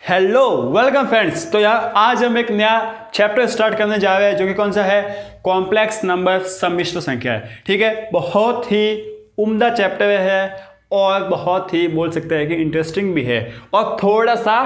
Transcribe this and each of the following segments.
Hello welcome friends. तो यार आज हम एक नया चैप्टर स्टार्ट करने जा रहे हैं जो कि कौन सा है, कॉम्प्लेक्स नंबर सम्मिश्र संख्या है। ठीक है, बहुत ही उम्दा चैप्टर है और बहुत ही बोल सकते हैं कि इंटरेस्टिंग भी है और थोड़ा सा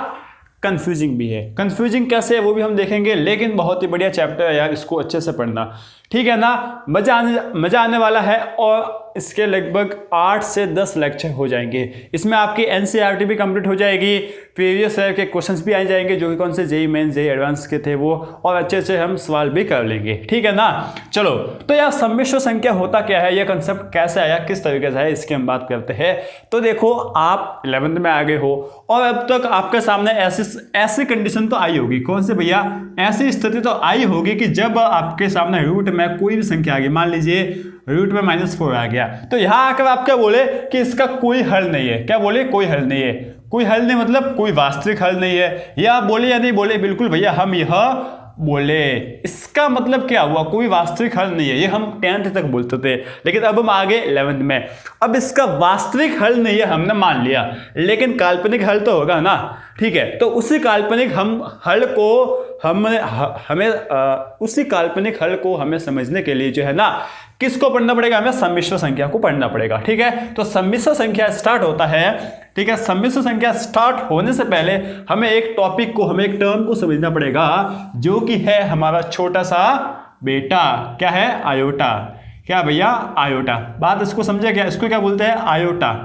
कंफ्यूजिंग भी है। कंफ्यूजिंग कैसे है वो भी हम देखेंगे, लेकिन बहुत ही बढ़िया चैप्टर है यार, इसको अच्छे से पढ़ना। ठीक है ना, मजा आने वाला है और इसके लगभग 8 से 10 लेक्चर हो जाएंगे। इसमें आपकी एनसीईआरटी भी कंप्लीट हो जाएगी, प्रीवियस ईयर के क्वेश्चंस भी आ जाएंगे जो कि कौन से जेईई मेंस जेईई एडवांस के थे वो, और अच्छे से हम सवाल भी कर लेंगे। ठीक है ना, चलो। तो यार सम्मिश्र संख्या होता क्या है, यह कंसेप्ट कैसे आया, किस तरीके से है, इसकी हम बात करते हैं। तो देखो, आप 11th में आ गए हो और अब तक आपके सामने ऐसी कंडीशन तो आई होगी। कौन से भैया, ऐसी स्थिति तो आई होगी कि जब आपके सामने रूट में कोई भी संख्या आ गई, मान लीजिए रूट में -4 आ गया, तो यहां आकर आप क्या बोले कि इसका कोई हल नहीं है। क्या बोले, कोई हल नहीं है। कोई हल नहीं मतलब कोई वास्तविक हल नहीं है, या आप बोले या नहीं बोले, बिल्कुल भैया हम यह बोले। इसका मतलब क्या हुआ, कोई वास्तविक हल नहीं है। ये हम 10th तक बोलते थे, लेकिन अब हम आगे 11th में। अब इसका वास्तविक हल नहीं है हमने मान लिया, लेकिन काल्पनिक हल तो होगा ना। ठीक है, तो उसी काल्पनिक हल को हमें समझने के लिए जो है ना, किसको पढ़ना पड़ेगा, हमें सम्मिश्र संख्या को पढ़ना पड़ेगा। ठीक है, तो सम्मिश्र संख्या स्टार्ट होता है। ठीक है, सम्मिश्र संख्या स्टार्ट होने से पहले हमें एक टॉपिक को, हमें एक टर्म को समझना पड़ेगा जो कि है हमारा छोटा सा बेटा। क्या है, आयोटा। क्या भैया, आयोटा। बात इसको समझे क्या, इसको क्या बोलते हैं, आयोटा।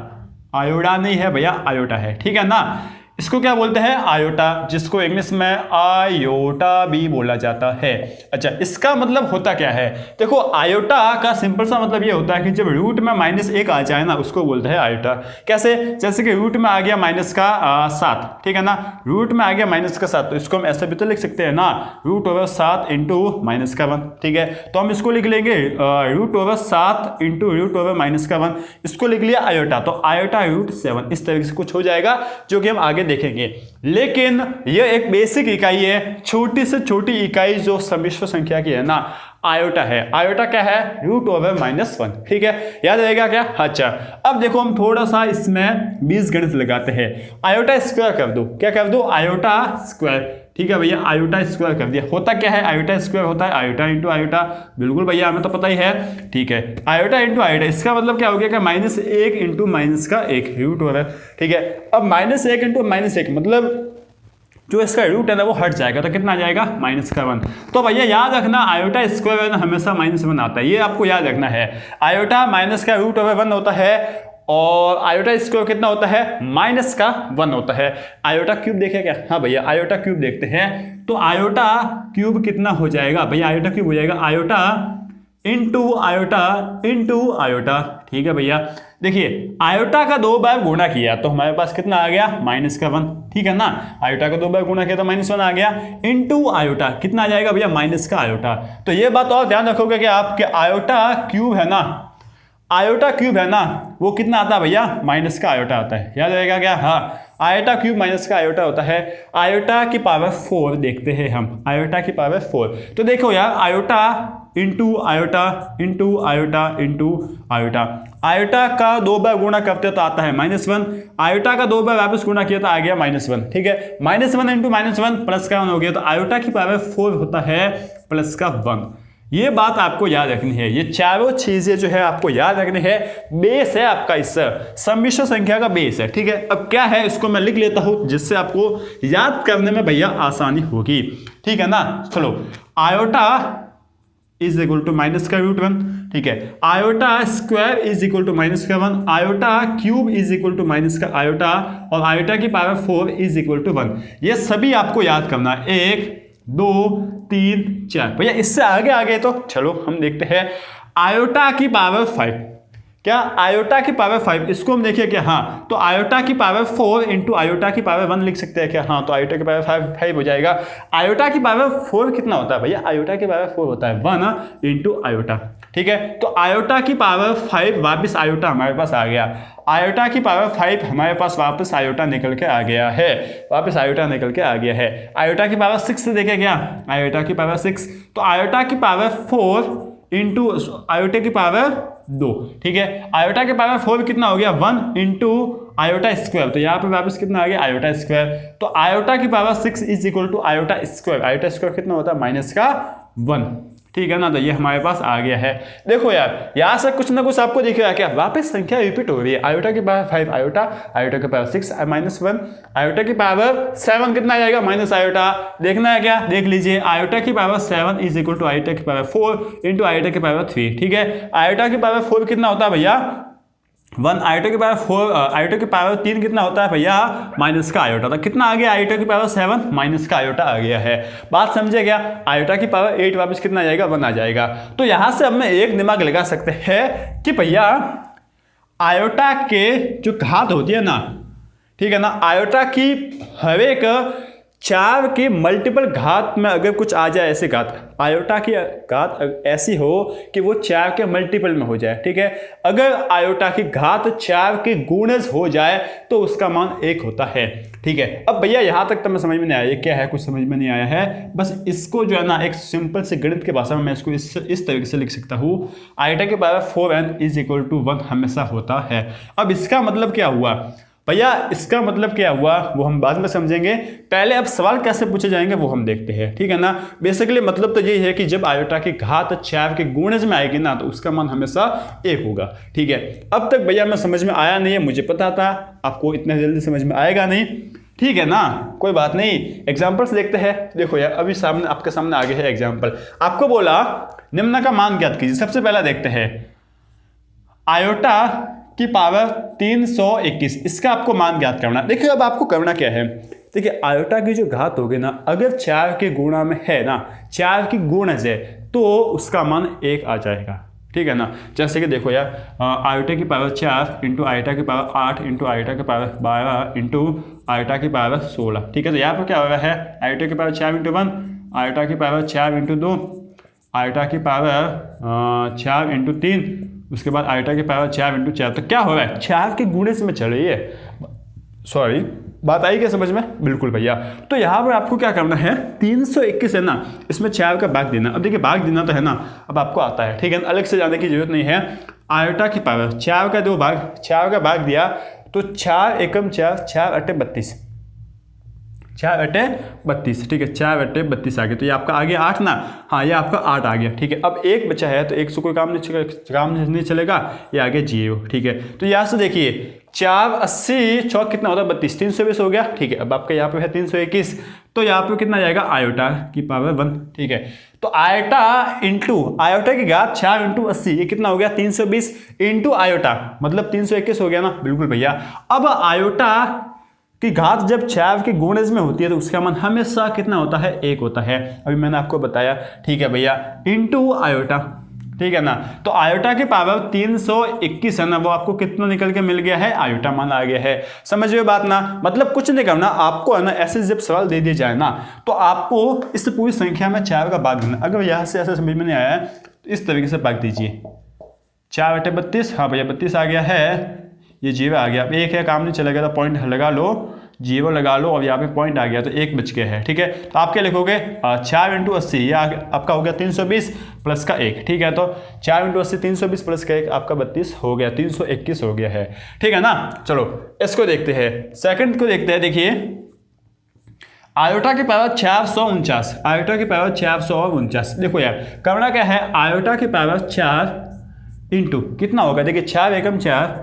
आयोडा नहीं है भैया, आयोटा है। ठीक है ना, इसको क्या बोलते हैं, आयोटा, जिसको इंग्लिश में आयोटा भी बोला जाता है। अच्छा, इसका मतलब होता क्या है, देखो आयोटा का सिंपल सा मतलब ये होता है कि जब रूट में -1 आ जाए ना, उसको बोलते हैं आयोटा। कैसे, जैसे कि रूट में आ गया -7। ठीक है ना, रूट में आ गया -7, तो इसको हम ऐसे भी तो लिख सकते हैं ना, √7 इंटू -1। ठीक है, तो हम इसको लिख लेंगे √7 इंटू √-1, इसको लिख लिया आयोटा। तो आयोटा √7 इस तरीके से कुछ हो जाएगा, जो कि हम आगे देखेंगे। लेकिन यह एक बेसिक इकाई है, छोटी से छोटी इकाई जो सम्मिश्र संख्या की है ना, आयोटा है। आयोटा क्या है, √-1। ठीक है, याद रहेगा क्या। अच्छा, अब देखो हम थोड़ा सा इसमें बीजगणित लगाते हैं। आयोटा स्क्वायर कर दो। क्या कर दो, आयोटा स्क्वायर। ठीक है भैया, आयोटा स्क्वायर कर दिया। होता क्या है, आयोटा स्क्वायर होता है आयोटा इंटू आयोटा। बिल्कुल भैया, हमें तो पता ही है। ठीक है, आयोटा इंटू आयोटा, इसका मतलब क्या हो गया, -1 इंटू -1 √। ठीक है, अब -1 इंटू -1 मतलब जो इसका रूट है ना वो हट जाएगा, तो कितना आ जाएगा, -1। तो भैया याद रखना, आयोटा स्क्वायर हमेशा -1 आता है, ये आपको याद रखना है। आयोटा -1 होता है और आयोटा स्क्वायर कितना होता है, -1 होता है। आयोटा क्यूब देखे क्या, हाँ भैया आयोटा क्यूब देखते हैं। तो आयोटा क्यूब कितना हो जाएगा भैया, आयोटा क्यूब हो जाएगा आयोटा इंटू आयोटा। ठीक है भैया, देखिए आयोटा का 2 बार गुणा किया तो हमारे पास कितना आ गया, -1। ठीक है ना, आयोटा का 2 बार गुणा किया तो -1 आ गया, इंटू आयोटा कितना आ जाएगा भैया, -आयोटा। तो ये बात और ध्यान रखोगे कि आपके आयोटा क्यूब है ना, वो कितना आता है भैया, -आयोटा आता है। याद रहेगा क्या, हाँ, आयोटा क्यूब -आयोटा होता है। आयोटा की पावर 4 देखते हैं हम, आयोटा की पावर 4। तो देखो यार, iota into iota into iota into iota. Iota का 2 बार गुणा करते तो आता है -1, आयोटा का 2 बार वापस गुणा किया तो आ गया -1। ठीक है, -1 इंटू -1 +1 हो गया, तो आयोटा की पावर 4 होता है +1। ये बात आपको याद रखनी है, ये चारों चीजें जो है आपको याद रखनी है। बेस है आपका, इस सम्मिश्र संख्या का बेस है। ठीक है, अब क्या है इसको मैं लिख लेता हूं, जिससे आपको याद करने में भैया आसानी होगी। ठीक है ना, चलो, आयोटा इज इक्वल टू -√1। ठीक है, iota square is equal to -1, iota cube is equal to -iota, और आयोटा की पावर 4 इज इक्वल टू 1। ये सभी आपको याद करना, 1 2 3 4 भैया। इससे आगे तो चलो हम देखते हैं आयोटा की पावर 5। क्या, आयोटा की पावर 5, इसको हम देखिए क्या, हाँ, तो आयोटा की पावर 4 इंटू आयोटा की पावर 1 लिख सकते हैं क्या, हाँ, तो आयोटा की पावर 5 हो जाएगा। आयोटा की पावर 4 कितना होता है भैया, आयोटा की पावर 4 होता है 1 इंटू आयोटा। ठीक है, तो आयोटा की पावर 5 वापस आयोटा हमारे पास आ गया, आयोटा की पावर 5 हमारे पास वापस आयोटा निकल के आ गया है, वापस आयोटा निकल के आ गया है। आयोटा की पावर 6 देखे क्या, आयोटा की पावर 6, तो आयोटा की पावर 4 इंटू आयोटा की पावर 2। ठीक है, आयोटा के पावर 4 कितना हो गया, 1 इंटू आयोटा स्क्वायर, तो यहाँ पे वापस कितना आ गया आयोटा स्क्वायर, तो आयोटा की power 6 is equal to iota square, iota square कितना होता है -1, ठीक है ना। तो ये हमारे पास आ गया है। देखो यार यहाँ से कुछ ना कुछ आपको दिख रहा है क्या, वापस संख्या रिपीट हो रही है। आयोटा की पावर 5 आयोटा, आयोटा की पावर 6 -1, आयोटा की पावर 7 कितना आ जाएगा माइनस आयोटा, देखना है क्या, देख लीजिए। आयोटा की power 7 is equal to iota की पावर 4 इंटू आयोटा की पावर 3, ठीक है। आयोटा की पावर 4 कितना होता है भैया 1, आयोटा की पावर 4, आयोटा की पावर 3 कितना होता है भैया माइनस का आयोटा, था कितना आ गया आयोटा की पावर 7 माइनस का आयोटा आ गया है। बात समझे क्या, आयोटा की पावर 8 वापस कितना आ जाएगा 1 आ जाएगा। तो यहां से अब मैं एक दिमाग लगा सकते हैं कि भैया आयोटा के जो घात होती है ना, ठीक है ना, आयोटा की हर एक 4 की मल्टीपल घात में अगर कुछ आ जाए ऐसे घात, आयोटा की घात ऐसी हो कि वो 4 के मल्टीपल में हो जाए, ठीक है। अगर आयोटा की घात 4 के गुणज हो जाए तो उसका मान 1 होता है, ठीक है। अब भैया यहां तक तो मैं समझ में नहीं आया ये क्या है, कुछ समझ में नहीं आया है। बस इसको जो है ना एक सिंपल से गणित की भाषा में मैं इसको इस तरीके से लिख सकता हूं, आयोटा के power 4n is equal to 1 हमेशा होता है। अब इसका मतलब क्या हुआ भैया, इसका मतलब क्या हुआ वो हम बाद में समझेंगे, पहले अब सवाल कैसे पूछे जाएंगे वो हम देखते हैं, ठीक है ना। बेसिकली मतलब तो यही है कि जब आयोटा की घात 4 के गुणज में आएगी ना तो उसका मान हमेशा 1 होगा, ठीक है। अब तक भैया मैं समझ में आया नहीं है, मुझे पता था आपको इतना जल्दी समझ में आएगा नहीं, ठीक है ना, कोई बात नहीं। एग्जाम्पल्स देखते हैं। देखो यार अभी सामने आपके सामने आगे है एग्जाम्पल, आपको बोला निम्न का मान ज्ञात कीजिए। सबसे पहला देखते हैं आयोटा की पावर 321, इसका आपको मान ज्ञात करना। देखिए अब आपको करना क्या है, देखिए आयोटा की जो घात होगी ना अगर 4 के गुणा में है ना, 4 की गुणज है तो उसका मान 1 आ जाएगा, ठीक है ना। जैसे कि देखो यार आयोटा की पावर 4 इंटू आयोटा की पावर 8 इंटू आयोटा की पावर 12 इंटू आयोटा की पावर 16, ठीक है। तो यहाँ पर क्या हो रहा है आयोटा की पावर 4 इंटू 1, आयोटा की पावर 4 इंटू 2, आयोटा की पावर 4 इंटू 3, उसके बाद आयोटा की पावर 4 इंटू 4। तो क्या हो रहा है 4 के गुणे से में चल रही है, सॉरी बात आई क्या समझ में, बिल्कुल भैया। तो यहाँ पर आपको क्या करना है 321 है ना, इसमें 4 का भाग देना। अब देखिए भाग देना तो है ना, अब आपको आता है, ठीक है, अलग से जाने की जरूरत नहीं है। आयोटा की पावर 4 का 2 भाग, 4 का भाग दिया तो 4 एकम 4, 4 अटे 32, 4 अटे 32, ठीक है, 4 अटे 32 आ गया। तो ये आपका आ गया 8 ना, हाँ ये आपका 8 आ गया, ठीक है। अब 1 बचा है तो 1 से कोई काम नहीं चलेगा, ये आ गया 0, ठीक है। तो यहाँ से देखिए 4 80 चौक कितना होता है 32, 320 हो गया, ठीक है। अब आपका यहाँ पे है 321, तो यहाँ पे कितना जाएगा आयोटा की पावर 1, ठीक है। तो आयोटा इंटू आयोटा की घात 4 इंटू 80 ये कितना हो गया 320 इंटू आयोटा मतलब 321 हो गया ना, बिल्कुल भैया। अब आयोटा की घात जब 4 के गुणज में होती है तो उसका मान हमेशा कितना होता है 1 होता है, अभी मैंने आपको बताया, ठीक है भैया, इंटू आयोटा, ठीक है ना। तो आयोटा की पावर 321 है ना, वो आपको कितना निकल के मिल गया है आयोटा मान आ गया है। समझ रहे हो बात ना, मतलब कुछ नहीं करना आपको है ना, ऐसे जब सवाल दे दिया जाए ना तो आपको इस पूरी संख्या में 4 का भाग देना। अगर यहाँ से ऐसे समझ में नहीं आया है तो इस तरीके से भाग दीजिए, 4 बटे 32, हाँ भैया 32 आ गया है, ये 0 आ गया। अब 1 है काम नहीं चलेगा तो पॉइंट लगा लो, 0 लगा लो, और यहाँ पे पॉइंट आ गया तो 1 बच गया है, ठीक है। तो आप क्या लिखोगे 4 इंटू 80 ये आपका हो गया 320 प्लस का 1, ठीक है। तो 4 इंटू 80 320 प्लस का 1 आपका 32 हो गया, 321 हो गया है, ठीक है ना। चलो इसको देखते हैं, सेकंड को देखते हैं। देखिए आयोटा की पावर 449, आयोटा की पावर 449, देखो यार करना क्या है, आयोटा की पावर 4 इंटू कितना होगा, देखिए 4 एकम 4,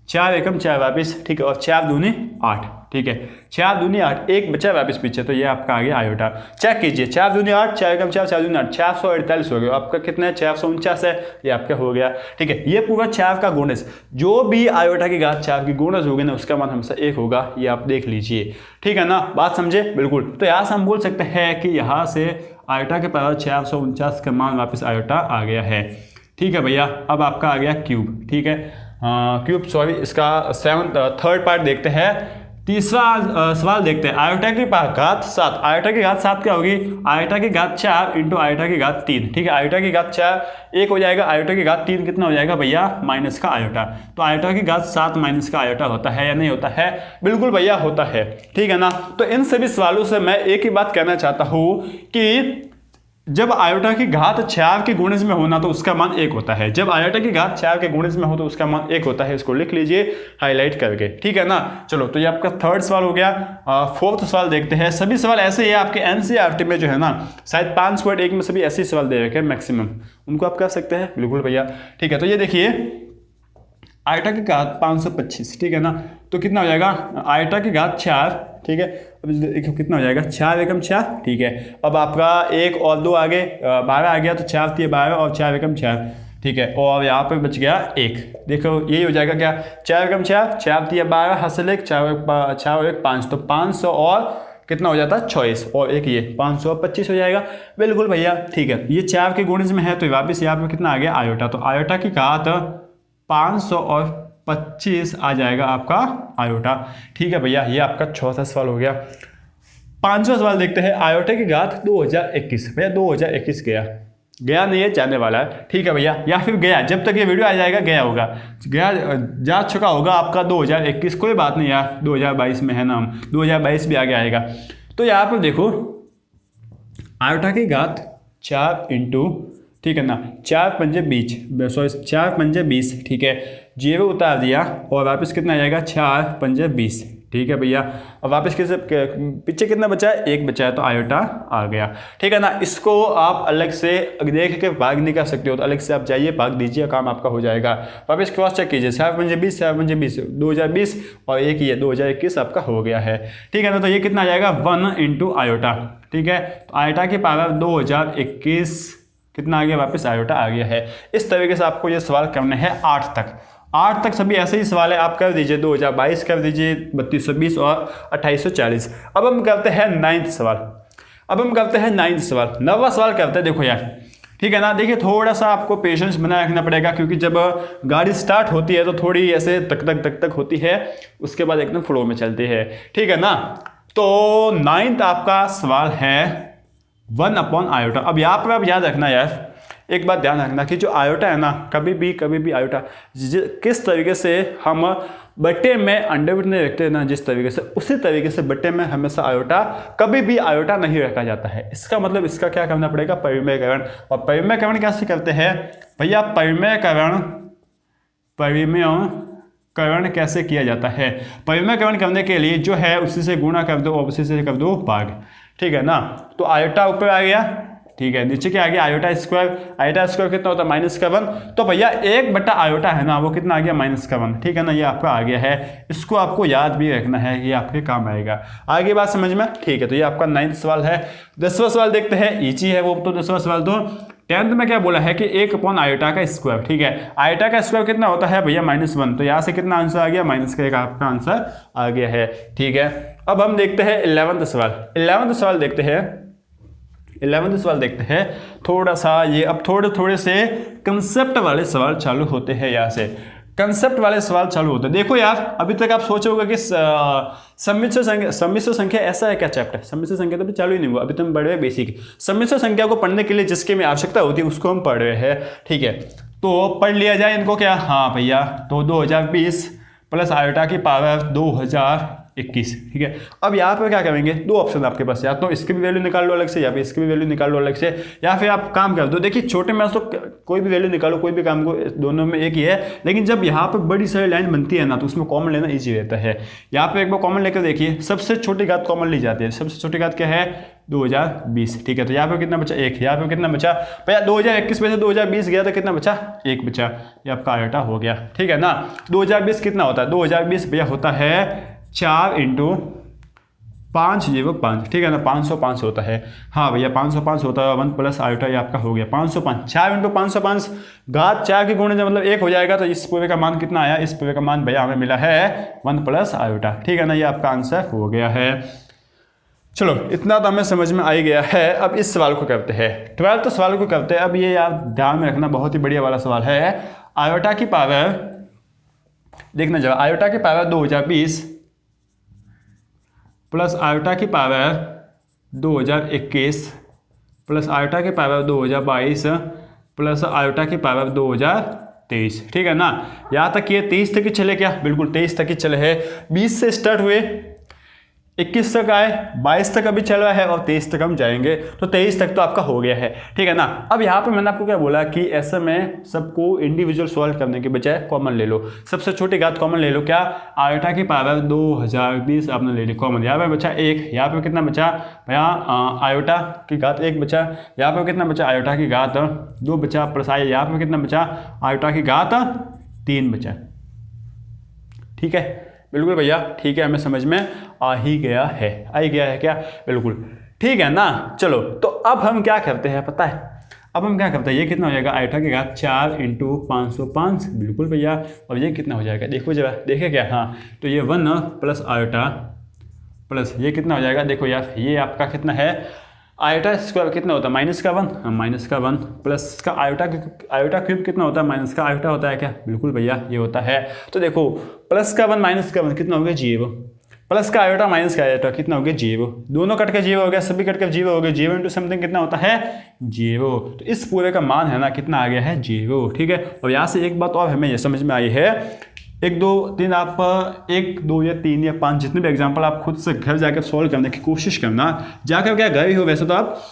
4 एकम 4 वापिस, ठीक है, और 4 दूनी 8, ठीक है, 4 दूनी 8, 1 बचा वापिस पीछे, तो ये आपका आ गया आयोटा। चेक कीजिए 4 दूनी 8, 4 एकम 4, 4 दूनी 8, 448 हो गया। आपका कितना है 449 है, ये आपका हो गया, ठीक है। ये पूरा 4 का गुणज, जो भी आयोटा की घात 4 की गुणज होगी ना उसका मान हमेशा 1 होगा, ये आप देख लीजिए, ठीक है ना। बात समझे, बिल्कुल। तो यहाँ से हम बोल सकते हैं कि यहाँ से आयोटा के पावर 449 का मान वापिस आयोटा आ गया है, ठीक है भैया। अब आपका आ गया क्यूब, ठीक है, क्यूब सॉरी, इसका थर्ड पार्ट देखते हैं। तीसरा सवाल देखते हैं, आयोटा की घात 7, आयोटा की घात 7 क्या होगी, आयोटा की घात 4 इंटू आयोटा की घात 3, ठीक है। आयोटा की घात 4 1 हो जाएगा, आयोटा की घात 3 कितना हो जाएगा भैया माइनस का आयोटा। तो आयोटा की घात 7 माइनस का आयोटा होता है या नहीं होता है, बिल्कुल भैया होता है, ठीक है ना। तो इन सभी सवालों से मैं एक ही बात कहना चाहता हूँ कि जब आयोटा की घात 4 के गुणज में होना तो उसका मान 1 होता है। जब आयोटा की घात 4 के गुणज में हो तो उसका मान 1 होता है। इसको लिख लीजिए हाईलाइट करके, ठीक है ना। चलो, तो ये आपका थर्ड सवाल हो गया। फोर्थ सवाल देखते हैं। सभी सवाल ऐसे ही है आपके एनसीईआरटी में जो है ना, शायद 5.1 में सभी ऐसे ही सवाल दे रखे हैं मैक्सिमम, उनको आप कर सकते हैं बिल्कुल भैया, ठीक है। तो ये देखिए आयोटा की घात 525, ठीक है ना, तो कितना हो जाएगा आयोटा की घात 4, ठीक है। अब देखो कितना हो जाएगा 4 एकम 4, ठीक है। अब आपका 1 और 2 आगे 12 आ गया, तो 4 3 12 और 4 एकम 4, ठीक है। और यहाँ पे बच गया 1, देखो यही हो जाएगा क्या 4 एकम 4, 4 3 12 हासिल 1, 4 और 1 5, तो 500 और कितना हो जाता है 26 और एक ये 525 हो जाएगा। बिल्कुल भैया, ठीक है। ये 4 के गुणज में है तो वापस यहाँ पे कितना आ गया आयोटा, तो आयोटा की घात 525 आ जाएगा आपका आयोटा, ठीक है भैया। ये आपका चौथा सवाल हो गया। पांचवा सवाल देखते हैं। आयोटा की घात 2021, भैया 2021 गया नहीं है, जाने वाला है, ठीक है भैया, या फिर गया, जब तक ये वीडियो आ जाएगा गया होगा, गया जा चुका होगा आपका 2021, कोई बात नहीं यार, 2022 में है ना हम, 2022 भी आगे आएगा। तो यहाँ पर देखो आयोटा की घात 4 इंटू, ठीक है ना, 4 पंजे 20, सॉरी 4 पंजे 20, ठीक है, 0 उतार दिया और वापस कितना आ जाएगा 4 पंजे 20, ठीक है भैया। और वापस किसे पीछे कितना बचा है 1 बचा है, तो आयोटा आ गया, ठीक है ना। इसको आप अलग से देख के भाग नहीं कर सकते हो, तो अलग से आप जाइए भाग दीजिए, काम आपका हो जाएगा। वापस क्रॉस चेक कीजिए, 4 पंजे 20, 4 पंजे 20, 2020 और एक ये 2021 आपका हो गया है, ठीक है ना। तो ये कितना आ जाएगा 1 इंटू आयोटा, ठीक है। तो आयोटा की पावर 2021 कितना आ गया, वापस आयोटा आ गया है। इस तरीके से आपको ये सवाल करने हैं 8 तक सभी ऐसे ही सवाल है, आप कर दीजिए। 2022 कर दीजिए, 3220 और 2840। अब हम करते हैं 9th सवाल। नौवां सवाल करते हैं। देखो यार, ठीक है ना, देखिए थोड़ा सा आपको पेशेंस बनाए रखना पड़ेगा, क्योंकि जब गाड़ी स्टार्ट होती है तो थोड़ी ऐसे तक होती है, उसके बाद एकदम फ्लो में चलती है, ठीक है ना। तो 9th आपका सवाल है 1 अपॉन आयोटा। अब यहाँ पर आप याद रखना यार, एक बात ध्यान रखना कि जो आयोटा है ना, कभी भी आयोटा किस तरीके से हम बट्टे में अंडरवुड नहीं रखते हैं ना, जिस तरीके से, उसी तरीके से बट्टे में हमेशा आयोटा कभी भी आयोटा नहीं रखा जाता है। इसका मतलब इसका क्या करना पड़ेगा, परिमेयकरण। और परिमेयकरण कैसे करते हैं भैया, परिमेयकरण कैसे किया जाता है। परिमेयकरण करने के लिए जो है उसी से गुणा कर दो और उसी से कर दो भाग, ठीक है ना। तो आयोटा ऊपर आ गया, ठीक है, नीचे क्या आ गया आयोटा स्क्वायर कितना होता है -1। तो भैया 1 बटा आयोटा है ना, वो कितना आ गया -1, ठीक है ना। ये आपका आ गया है, इसको आपको याद भी रखना है, ये आपके काम आएगा। आगे बात समझ में, ठीक है। तो ये आपका 9th सवाल है। 10वां सवाल देखते हैं, ईजी है वो तो 10वां सवाल। तो 10th में क्या बोला है कि 1 अपॉन आयोटा का स्क्वायर, ठीक है। आयोटा का स्क्वायर कितना होता है भैया -1, तो यहाँ से कितना आंसर आ गया -1 आपका आंसर आ गया है, ठीक है। अब हम देखते हैं 11वां सवाल। 11वां सवाल देखते हैं। थोड़ा सा ये अब थोड़े से कंसेप्ट वाले सवाल चालू होते हैं, यहाँ से कंसेप्ट वाले सवाल चालू होते हैं। देखो यार, अभी तक आप सोचोगे कि सम्मिश्र संख्या ऐसा है क्या चैप्टर, सम्मिश्र संख्या तो अभी चालू ही नहीं हुआ, अभी तो हम पढ़ रहे हैं बेसिक। सम्मिश्र संख्या को पढ़ने के लिए जिसकी में आवश्यकता होती है उसको हम पढ़ रहे हैं, ठीक है। तो पढ़ लिया जाए इनको क्या, हाँ भैया, तो 2020 प्लस आयोटा की पावर 2021, ठीक है। अब यहाँ पर क्या करेंगे, 2 ऑप्शन आपके पास, या तो इसकी भी वैल्यू निकाल लो अलग से, या फिर इसकी भी वैल्यू निकाल लो अलग से, या फिर आप काम कर दो। देखिए छोटे में तो कोई भी वैल्यू निकालो, कोई भी काम को, दोनों में एक ही है। लेकिन जब यहाँ पर बड़ी सारी लाइन बनती है ना, तो उसमें कॉमन लेना ईजी रहता है। यहाँ पे एक बार कॉमन लेकर देखिए, सबसे छोटी घात कॉमन ली जाती है। सबसे छोटी घात क्या है 2020, ठीक है। तो यहाँ पे कितना बचा 1, यहाँ पे कितना बचा भैया 2021 में से 2020 गया तो कितना बचा 1 बचा, ये आपका आयोटा हो गया, ठीक है ना। 2020 कितना होता है, 2020 भैया होता है 4 इंटू 505, ठीक है ना, 505 होता है। हाँ भैया 505 होता है, 1 प्लस आयोटा ये आपका हो गया 505। 4 इंटू 505 घात 4 के गुणे मतलब 1 हो जाएगा, तो इस पूरे का मान कितना आया, इस पूरे का मान भैया हमें मिला है 1 प्लस आयोटा, ठीक है ना। ये आपका आंसर हो गया है। चलो इतना तो हमें समझ में आ ही गया है। अब इस सवाल को करते हैं, 12th सवाल को करते हैं। अब ये आप ध्यान में रखना, बहुत ही बढ़िया वाला सवाल है। आयोटा की पावर देखना जरा, आयोटा की पावर 2020 प्लस आयोटा की पावर 2021 प्लस आयोटा की पावर 2022 प्लस आयोटा की पावर 2023, ठीक है ना। यहाँ तक ये 23 तक ही चले क्या, बिल्कुल 23 तक ही चले हैं। 20 से स्टार्ट हुए, 21 तक आए, 22 तक अभी चल रहा है और 23 तक हम जाएंगे, तो 23 तक तो आपका हो गया है, ठीक है ना। अब यहाँ पे मैंने आपको क्या बोला कि ऐसे में सबको इंडिविजुअल सॉल्व करने के बजाय कॉमन ले लो, सबसे छोटी घात कॉमन ले लो। क्या, आयोटा की पावर 2020 आपने ले ली कॉमन, यहाँ पे बचा 1, यहाँ पे कितना बचा भैया, आयोटा की घात 1 बचा, यहाँ पे कितना बचा, आयोटा की घात 2 बचा, प्लस यहाँ पे कितना बचा, आयोटा की घात 3 बचा। ठीक है, बिल्कुल भैया, ठीक है, हमें समझ में आ ही गया है, आ ही गया है क्या, बिल्कुल ठीक है ना। चलो तो अब हम क्या करते हैं पता है, अब हम क्या करते हैं, ये कितना हो जाएगा, आयोटा की घात 4 × 505, बिल्कुल भैया। और ये कितना हो जाएगा, देखो जरा, देखे क्या, हाँ तो ये 1 प्लस आयोटा प्लस ये कितना हो जाएगा, देखो यार ये आपका कितना है, आयोटा स्क्वायर कितना होता है, -1, हाँ -1 प्लस का आयोटा क्यूब कितना होता है, माइनस का आयोटा होता है क्या, बिल्कुल भैया ये होता है। तो देखो +1 -1 कितना हो गया, 0, प्लस का आयोटा माइनस का आयोटा कितना हो गया, 0, दोनों कट के 0 हो गया, सभी कट के 0 हो गया, 0 × समथिंग कितना होता है, 0। तो इस पूरे का मान है ना कितना आ गया है, 0, ठीक है। और यहाँ से एक बात और हमें ये समझ में आई है, 1 2 3 आप 1 2 या 3 या 5 जितने भी एग्जाम्पल आप खुद से घर जाकर सॉल्व करने की कोशिश करना, जाकर क्या गए हो वैसे तो आप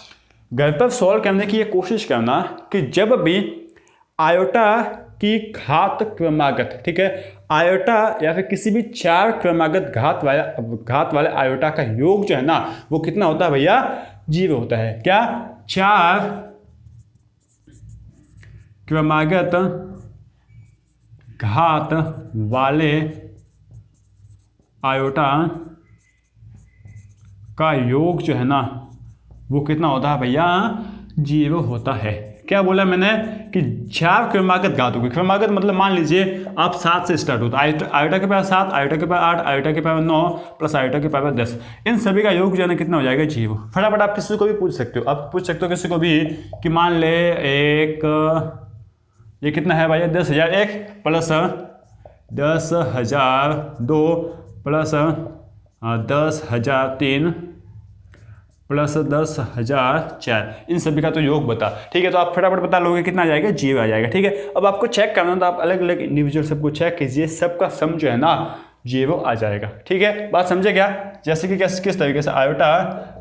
घर पर सॉल्व करने की ये कोशिश करना कि जब भी आयोटा की घात क्रमागत, ठीक है, आयोटा या फिर किसी भी 4 क्रमागत घात वाले आयोटा का योग जो है ना वो कितना होता है भैया, 0 होता है। क्या, 4 क्रमागत घात वाले आयोटा का योग जो है ना वो कितना होता है भैया, 0 होता है। क्या बोला मैंने कि 4 क्रमागत घात होगी, क्रमागत मतलब मान लीजिए आप 7 से स्टार्ट होता है, आयोटा के पावर 7, आयोटा के पावर 8, आयोटा के पावर 9 प्लस आयोटा के पावर 10, इन सभी का योग जो है ना कितना हो जाएगा, 0। फटाफट आप किसी को भी पूछ सकते हो, आप पूछ सकते हो किसी को भी कि मान ले ये कितना है भैया, 10,001 प्लस 10,002 प्लस 10,003 प्लस 10,004, इन सभी का तो योग बता, ठीक है। तो आप फटाफट बता लोगे कितना आ जाएगा, 0 आ जाएगा, ठीक है। अब आपको चेक करना तो आप अलग अलग इंडिविजुअल सबको चेक कीजिए, सबका सम जो है ना 0 आ जाएगा, ठीक है। बात समझे क्या, जैसे कि किस तरीके से iota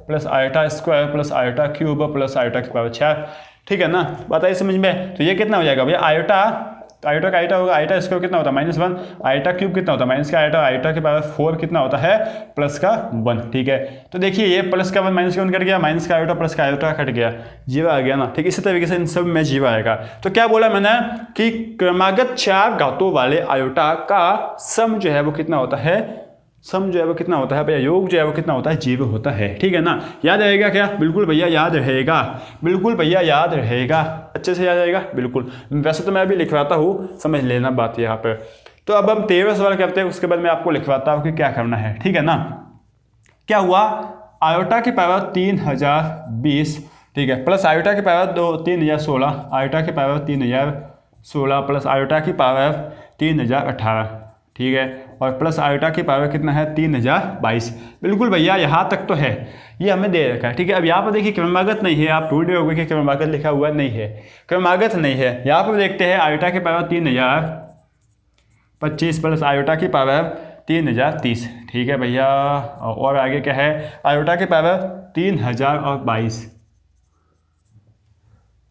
plus iota square plus iota cube plus iota की पावर 4, ठीक है ना, बात आई समझ में। तो ये कितना हो जाएगा भैया, आयोटा तो आयोटा का आयोटा होगा, आयोटा स्क्वायर कितना होता है, -1, आयोटा क्यूब कितना होता है, माइनस का आयोटा, आयोटा के पावर 4 कितना होता है, प्लस का 1, ठीक है। तो देखिए ये प्लस का 1 माइनस का 1 कट गया, माइनस का आयोटा प्लस का आयोटा कट गया, 0 आ गया ना, ठीक। इसी तरीके से इन सब में 0 आएगा। तो क्या बोला मैंने कि क्रमागत 4 घातों वाले आयोटा का सम जो है वो कितना होता है, सम जो है वो कितना होता है भैया, योग जो है वो कितना होता है, 0 होता है, ठीक है ना। याद रहेगा क्या, बिल्कुल भैया याद रहेगा, बिल्कुल भैया याद रहेगा, अच्छे से याद रहेगा, बिल्कुल। वैसे तो मैं अभी लिखवाता हूँ, समझ लेना बात यहाँ पे। तो अब हम 13वां सवाल करते हैं, उसके बाद मैं आपको लिखवाता हूँ कि क्या करना है, ठीक है ना। क्या हुआ, आयोटा की पावर 3020, ठीक है, प्लस आयोटा की पावर 3016, आयोटा की पावर 3016 प्लस आयोटा की पावर 3018, ठीक है, और प्लस आयोटा की पावर कितना है, 3022। बिल्कुल भैया यहाँ तक तो है, ये हमें दे रखा है, ठीक है। अब यहाँ पर देखिए क्रमागत नहीं है, आप ढूंढ रहे होंगे कि क्रमागत लिखा हुआ नहीं है, क्रमागत नहीं है। यहाँ पर देखते हैं आयोटा की पावर 3025 प्लस आयोटा की पावर 3030, ठीक है भैया। और आगे क्या है, आयोटा की पावर 3022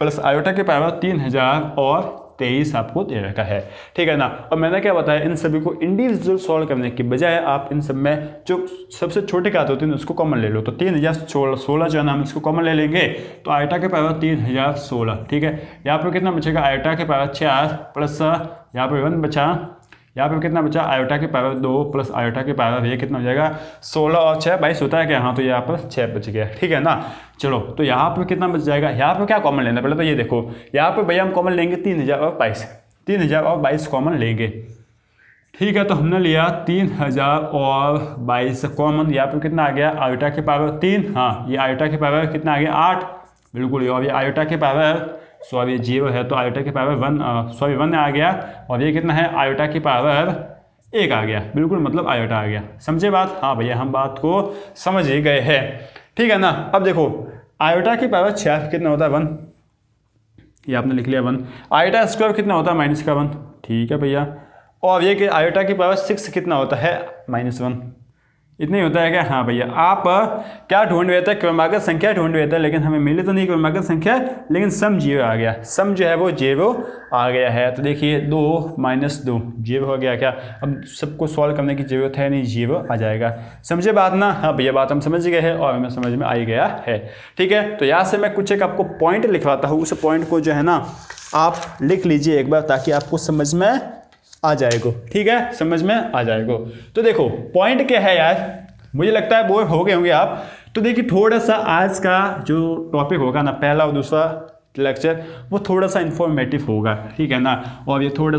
प्लस आयोटा की पावर 3023 आपको दे रखा है, ठीक है ना। और मैंने क्या बताया, इन सभी को इंडिविजुअल सॉल्व करने की बजाय आप इन सब में जो सबसे छोटे घात होते हैं उसको कॉमन ले लो। तो 3016 जो है ना हम इसको कॉमन ले लेंगे, तो आयोटा के पावर 3016, ठीक है। यहाँ पर कितना बचेगा, आयोटा के पावर 4 प्लस यहाँ पर 1 बचा, यहाँ पे कितना बचा, आयोटा के पावर 2 प्लस आयोटा के पावर ये कितना हो जाएगा, 16 और 6 22 होता है क्या, हाँ तो यहाँ पर 6 बच गया, ठीक है ना। चलो तो यहाँ पर कितना बच जाएगा, यहाँ पर क्या कॉमन लेना, पहले तो ये देखो, यहाँ पर भैया हम कॉमन लेंगे 3022 कॉमन लेंगे, ठीक है। तो हमने लिया 3022 कॉमन, यहाँ पर कितना आ गया, आयोटा के पावर 3, हाँ ये आयोटा के पावर कितना आ गया, 8, बिल्कुल। और ये आयोटा के पावर सॉरी 0 है तो आयोटा की पावर 1 आ गया, और ये कितना है, आयोटा की पावर 1 आ गया, बिल्कुल, मतलब आयोटा आ गया। समझे बात, हाँ भैया हम बात को समझ ही गए हैं, ठीक है ना। अब देखो आयोटा की पावर 6 कितना होता है, 1, ये आपने लिख लिया 1, आयोटा स्क्वायर कितना होता है, माइनस का 1, ठीक है भैया। और ये कि आयोटा की पावर 6 कितना होता है, -1, इतना ही होता है क्या? हाँ भैया, आप क्या ढूंढ रहे थे? क्रमागत संख्या ढूंढ रहे थे, लेकिन हमें मिली तो नहीं क्रमागत संख्या, लेकिन सम जीरो आ गया। सम जो है वो जीरो आ गया है। तो देखिए 2 - 2 जीरो हो गया क्या? अब सबको सॉल्व करने की जरूरत है नहीं, जीरो आ जाएगा। समझे बात ना? हाँ भैया, बात हम समझ गए हैं और हमें समझ में आ ही गया है। ठीक है, तो यहाँ से मैं कुछ एक आपको पॉइंट लिखवाता हूँ, उस पॉइंट को जो है ना आप लिख लीजिए एक बार, ताकि आपको समझ में आ जाएगा। ठीक है, समझ में आ जाएगा। तो देखो पॉइंट क्या है यार, मुझे लगता है बोर हो गए होंगे आप। तो देखिए थोड़ा सा आज का जो टॉपिक होगा ना, पहला और दूसरा लेक्चर, वो थोड़ा सा इन्फॉर्मेटिव होगा। ठीक है ना, और ये थोड़ा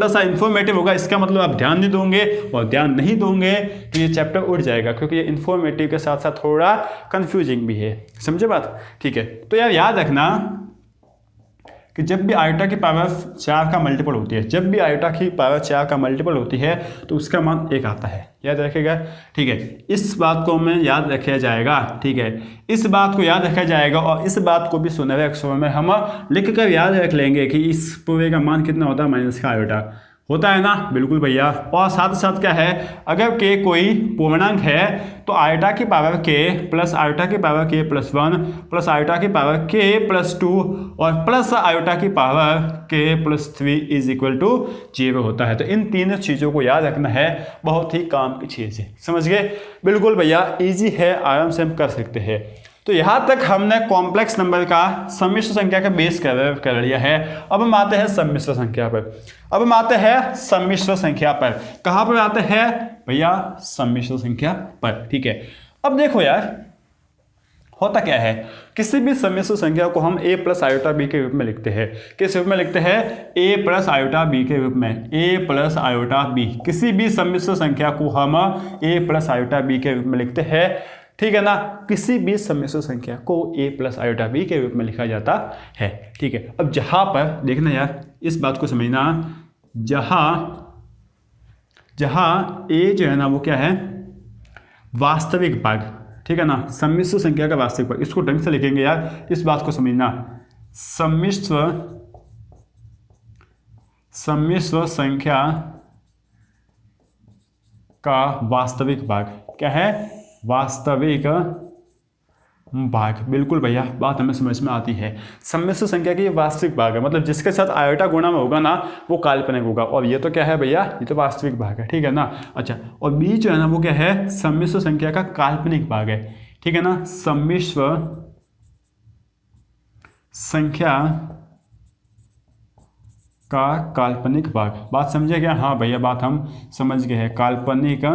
सा इन्फॉर्मेटिव होगा। इसका मतलब आप ध्यान नहीं दोगे, और ध्यान नहीं दोगे तो ये चैप्टर उड़ जाएगा, क्योंकि ये इन्फॉर्मेटिव के साथ साथ थोड़ा कंफ्यूजिंग भी है। समझे बात? ठीक है, तो यार याद रखना कि जब भी आयोटा की पावर 4 का मल्टीपल होती है, जब भी आयोटा की पावर 4 का मल्टीपल होती है तो उसका मान 1 आता है। याद रखेगा? ठीक है, इस बात को हमें याद रखा जाएगा। ठीक है, इस बात को याद रखा जाएगा, और इस बात को भी सुनहरे अक्षरों में हम लिख कर याद रख लेंगे कि इस पूरे का मान कितना होता है, माइनस का आयोटा होता है ना। बिल्कुल भैया। और साथ साथ क्या है, अगर के कोई पूर्णांक है तो आयोटा की पावर के प्लस आयोटा की पावर के प्लस 1 प्लस आयोटा की पावर के प्लस 2 और प्लस आयोटा की पावर के प्लस 3 इज इक्वल टू 0 होता है। तो इन तीनों चीज़ों को याद रखना है, बहुत ही काम की चीज़ है। समझ गए? बिल्कुल भैया, ईजी है, आराम से हम कर सकते हैं। तो यहाँ तक हमने कॉम्प्लेक्स नंबर का सम्मिश्र संख्या का बेस कर लिया है। अब हम आते हैं सम्मिश्र संख्या पर। अब हम आते हैं सम्मिश्र संख्या पर। कहाँ पर आते हैं भैया? सम्मिश्र संख्या पर। ठीक है, अब देखो यार होता क्या है, किसी भी सम्मिश्र संख्या को हम a प्लस आयोटा b के रूप में लिखते हैं। किस रूप में लिखते हैं? a प्लस आयोटा b के रूप में। a प्लस आयोटा b, किसी भी सम्मिश्र संख्या को हम a प्लस आयोटा b के रूप में लिखते हैं। ठीक है ना, किसी भी सम्मिश्र संख्या को a प्लस आयोटा b के रूप में लिखा जाता है। ठीक है, अब जहां पर देखना यार, इस बात को समझना, जहां a जो है ना वो क्या है? वास्तविक भाग। ठीक है ना, सम्मिश्र संख्या का वास्तविक भाग, इसको ढंग से लिखेंगे यार, इस बात को समझना। सम्मिश्र संख्या का वास्तविक भाग क्या है? वास्तविक भाग। बिल्कुल भैया, बात हमें समझ में आती है। सम्मिश्र संख्या की वास्तविक भाग है, मतलब जिसके साथ आयोटा गुणा में होगा ना वो काल्पनिक होगा, और ये तो क्या है भैया? ये तो वास्तविक भाग है। ठीक है ना। अच्छा, और बी जो है ना वो क्या है? सम्मिश्र संख्या का काल्पनिक भाग है। ठीक है ना, सम्मिश्र संख्या का काल्पनिक भाग। बात समझे क्या? हाँ भैया, बात हम समझ गए हैं, काल्पनिक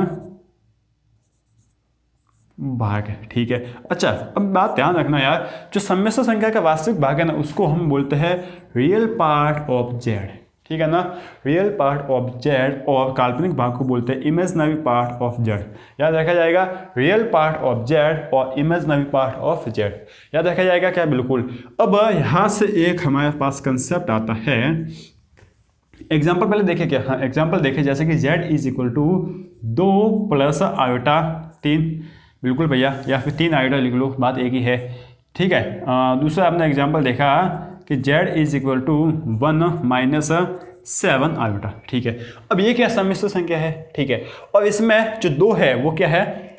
भाग है। ठीक है। अच्छा, अब बात ध्यान रखना यार, जो सम्मिश्र संख्या का वास्तविक भाग है ना उसको हम बोलते हैं रियल पार्ट ऑफ जेड। ठीक है ना, रियल पार्ट ऑफ जेड, और काल्पनिक भाग को बोलते हैं इमेजिनरी पार्ट ऑफ जेड। याद रखा जाएगा, रियल पार्ट ऑफ जेड और इमेजिनरी पार्ट ऑफ जेड, याद रखा जाएगा क्या? बिल्कुल। अब यहाँ से एक हमारे पास कंसेप्ट आता है, एग्जाम्पल पहले देखे क्या? हाँ, एग्जाम्पल देखे, जैसे कि z is equal to 2 plus iota 3। बिल्कुल भैया, या फिर 3 आयोटा लिख लो, बात एक ही है। ठीक है। दूसरा आपने एग्जाम्पल देखा कि z is equal to 1 minus 7 iota. ठीक है, अब ये क्या? सम्मिश्र संख्या है। ठीक है, और इसमें जो 2 है वो क्या है?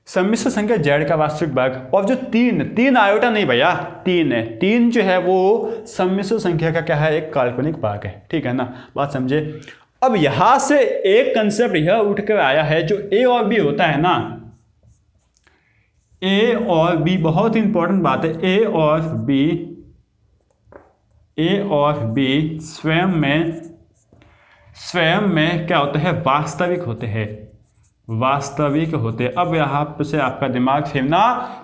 सम्मिश्र संख्या z का वास्तविक भाग। और जो 3 आयोटा नहीं भैया, 3 है, 3 जो है वो सम्मिश्र संख्या का क्या है? एक काल्पनिक भाग है। ठीक है ना, बात समझे? अब यहां से एक कंसेप्ट यह उठ कर आया है, जो a और b होता है ना, a और b, बहुत ही इंपॉर्टेंट बात है। a और b स्वयं में क्या होते हैं? वास्तविक होते हैं, वास्तविक होते हैं। अब यहाँ से आपका दिमाग फिरना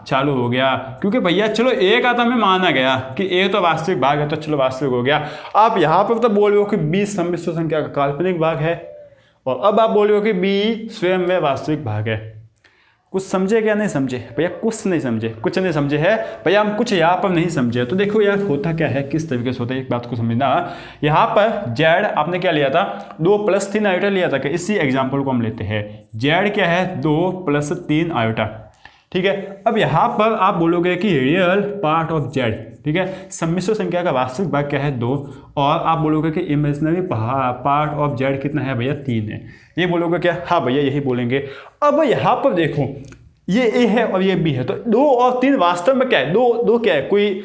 चालू हो गया, क्योंकि भैया चलो एक आता में माना गया कि a तो वास्तविक भाग है, तो चलो वास्तविक हो गया। आप यहाँ पर तो बोल रहे हो कि b सम्मिश्र संख्या का काल्पनिक भाग है, और अब आप बोल रहे हो कि b स्वयं में वास्तविक भाग है। कुछ समझे क्या? नहीं समझे भैया, कुछ नहीं समझे, कुछ नहीं समझे है भैया, हम कुछ यहाँ पर नहीं समझे। तो देखो यार होता क्या है, किस तरीके से होता है, एक बात को समझना। यहाँ पर जेड आपने क्या लिया था? 2 प्लस 3 आयोटा लिया था। इसी एग्जाम्पल को हम लेते हैं। जेड क्या है? 2 प्लस 3 आयोटा। ठीक है। अब यहाँ पर आप बोलोगे कि रियल पार्ट ऑफ जेड, ठीक है, सम्मिश्र संख्या का वास्तविक भाग क्या है 2, और आप बोलोगे कि इमेजिनरी पार्ट ऑफ जेड कितना है भैया 3 है, ये बोलोगे क्या? हाँ भैया यही बोलेंगे। अब यहाँ पर देखो ये ए है और ये बी है, तो 2 और 3 वास्तव में क्या है? दो क्या है, कोई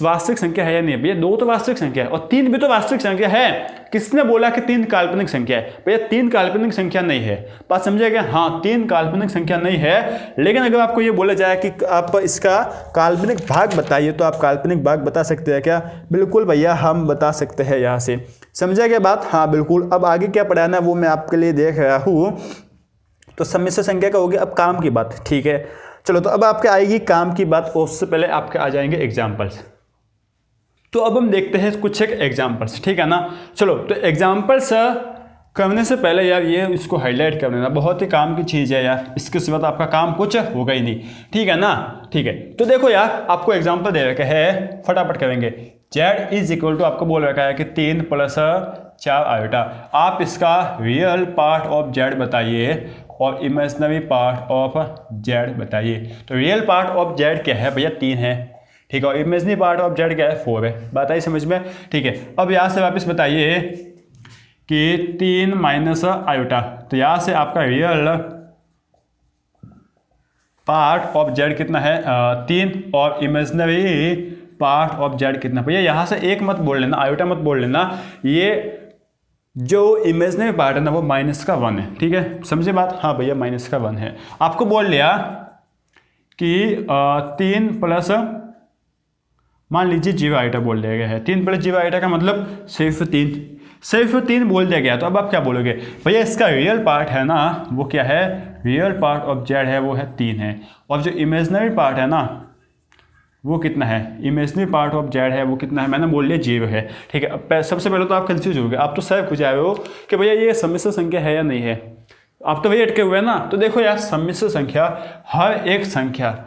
वास्तविक संख्या है या नहीं भैया? 2 तो वास्तविक संख्या है और 3 भी तो वास्तविक संख्या है। किसने बोला कि 3 काल्पनिक संख्या है? भैया 3 काल्पनिक संख्या नहीं है, बात समझिएगा। हाँ 3 काल्पनिक संख्या नहीं है, लेकिन अगर आपको ये बोला जाए कि आप इसका काल्पनिक भाग बताइए तो आप काल्पनिक भाग बता सकते हैं क्या? बिल्कुल भैया हम बता सकते हैं, यहाँ से समझा क्या बात? हाँ बिल्कुल। अब आगे क्या पढ़ाना है वो मैं आपके लिए देख रहा हूँ। तो सम्मिश्र संख्या का हो गया, अब काम की बात, ठीक है। चलो तो अब आपके आएगी काम की बात, उससे पहले आपके आ जाएंगे एग्जाम्पल्स। तो अब हम देखते हैं कुछ एक एग्जाम्पल्स, ठीक है ना। चलो तो एग्जाम्पल्स करने से पहले यार ये इसको हाईलाइट कर लेना, बहुत ही काम की चीज़ है यार, इसके सिवा तो आपका काम कुछ होगा ही नहीं, ठीक है ना। ठीक है तो देखो यार आपको एग्जाम्पल दे रखा है, फटाफट करेंगे। z इज इक्वल टू आपको बोल रखा है कि 3 + 4 आयोटा। आप इसका रियल पार्ट ऑफ z बताइए और इमेजिनरी पार्ट ऑफ z बताइए। तो रियल पार्ट ऑफ z क्या है भैया? 3 है, ठीक है, और इमेजिनरी पार्ट ऑफ z क्या है? 4 है। बात आई समझ में? ठीक है। अब यहाँ से वापस बताइए कि 3 - आयोटा, तो यहाँ से आपका रियल पार्ट ऑफ z कितना है? 3, और इमेजिनरी पार्ट ऑफ z कितना? भैया यहाँ से एक मत बोल लेना, आयोटा मत बोल लेना, ये जो इमेजिनरी पार्ट है ना वो -1 है, ठीक है, समझे बात? हाँ भैया -1 है। आपको बोल लिया कि 3 + मान लीजिए 0 आइटा बोल दिया गया है, 3 + 0 आइटा का मतलब सिर्फ 3 बोल दिया गया। तो अब आप क्या बोलोगे? भैया इसका रियल पार्ट है ना वो क्या है? रियल पार्ट ऑफ z है वो है 3 है, और जो इमेजिनरी पार्ट है ना वो कितना है? इमेजिनरी पार्ट ऑफ z है वो कितना है? मैंने बोल लिया 0 है, ठीक है। अब सबसे पहले तो आप कंफ्यूज हो गए, आप तो सर पूछ आए हो कि भैया ये सम्मिश्र संख्या है या नहीं है, आप तो भैया अटके हुए हैं ना। तो देखो यार सम्मिश्र संख्या हर एक संख्या,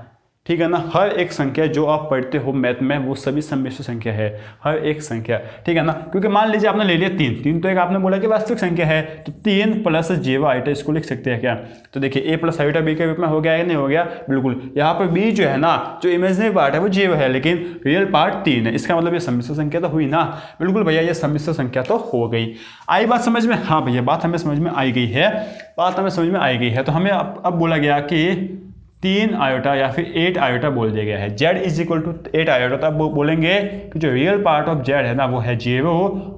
ठीक है ना, हर एक संख्या जो आप पढ़ते हो मैथ में वो सभी सम्मिश्र संख्या है, हर एक संख्या, ठीक है ना। क्योंकि मान लीजिए आपने ले लिया 3 तो एक आपने बोला कि वास्तविक संख्या है, तो 3 + 0 आइटा इसको लिख सकते हैं क्या? तो देखिए a + आइटा b के रूप में हो गया या नहीं हो गया? बिल्कुल। यहाँ पर b जो है ना, जो इमेजिनरी पार्ट है वो 0 है, लेकिन रियल पार्ट 3 है, इसका मतलब ये सम्मिश्र संख्या तो हुई ना। बिल्कुल भैया ये सम्मिश्र संख्या तो हो गई। आई बात समझ में? हाँ भैया बात हमें समझ में आई गई है, बात हमें समझ में आई गई है। तो हमें अब बोला गया कि 3 आयोटा या फिर 8 आयोटा बोल दिया गया है, z is equal to 8 iota. तो आप बोलेंगे कि जो रियल पार्ट ऑफ z है ना वो है 0,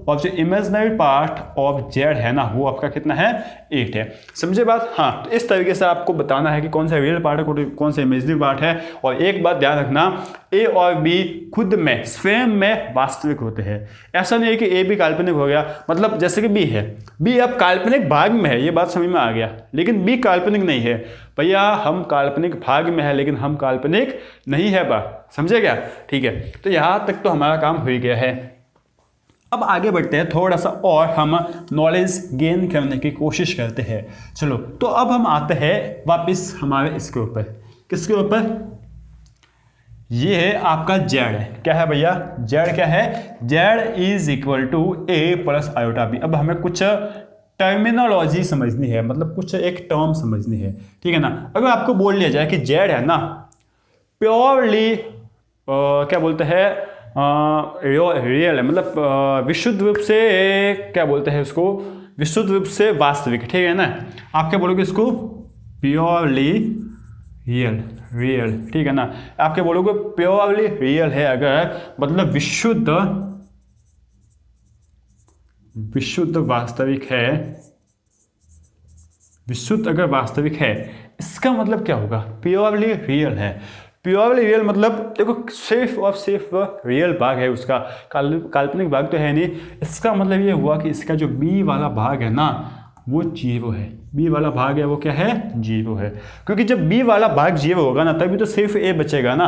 और जो इमेजिनरी पार्ट ऑफ z है ना वो आपका कितना है? 8 है। समझे बात? हाँ तो इस तरीके से आपको बताना है कि कौन सा रियल पार्ट है कौन सा इमेजिनरी पार्ट है। और एक बात ध्यान रखना, a और b खुद में स्वयं में वास्तविक होते हैं। ऐसा नहीं है कि a भी काल्पनिक हो गया, मतलब जैसे कि b है, b अब काल्पनिक भाग में है, ये बात समझ में आ गया, लेकिन b काल्पनिक नहीं है। भैया हम काल्पनिक भाग में है लेकिन हम काल्पनिक नहीं है, बात समझे क्या? ठीक है, तो यहाँ तक तो हमारा काम हो ही गया है। अब आगे बढ़ते हैं, थोड़ा सा और हम नॉलेज गेन करने की कोशिश करते हैं। चलो तो अब हम आते हैं वापस हमारे इसके ऊपर, किसके ऊपर? ये है आपका z है, क्या है भैया? z क्या है? z is equal to a + iota b। अब हमें कुछ टर्मिनोलॉजी समझनी है, मतलब कुछ एक टर्म समझनी है, ठीक है ना। अगर आपको बोल लिया जाए कि z है ना प्योरली क्या बोलते हैं रियल है, मतलब विशुद्ध रूप से क्या बोलते हैं उसको? विशुद्ध रूप से वास्तविक, ठीक है ना। आप क्या बोलोगे इसको? प्योरली रियल, ठीक है ना। आप क्या बोलोगे? प्योरली रियल है अगर, मतलब विशुद्ध वास्तविक है, विशुद्ध अगर वास्तविक है, इसका मतलब क्या होगा? प्योरली रियल है। प्योरली रियल मतलब देखो सिर्फ और सिर्फ रियल भाग है उसका, काल्पनिक भाग तो है नहीं। इसका मतलब ये हुआ कि इसका जो बी वाला भाग है ना वो 0 है, बी वाला भाग है वो क्या है? 0 है। क्योंकि जब बी वाला भाग 0 होगा ना तभी तो सिर्फ ए बचेगा ना,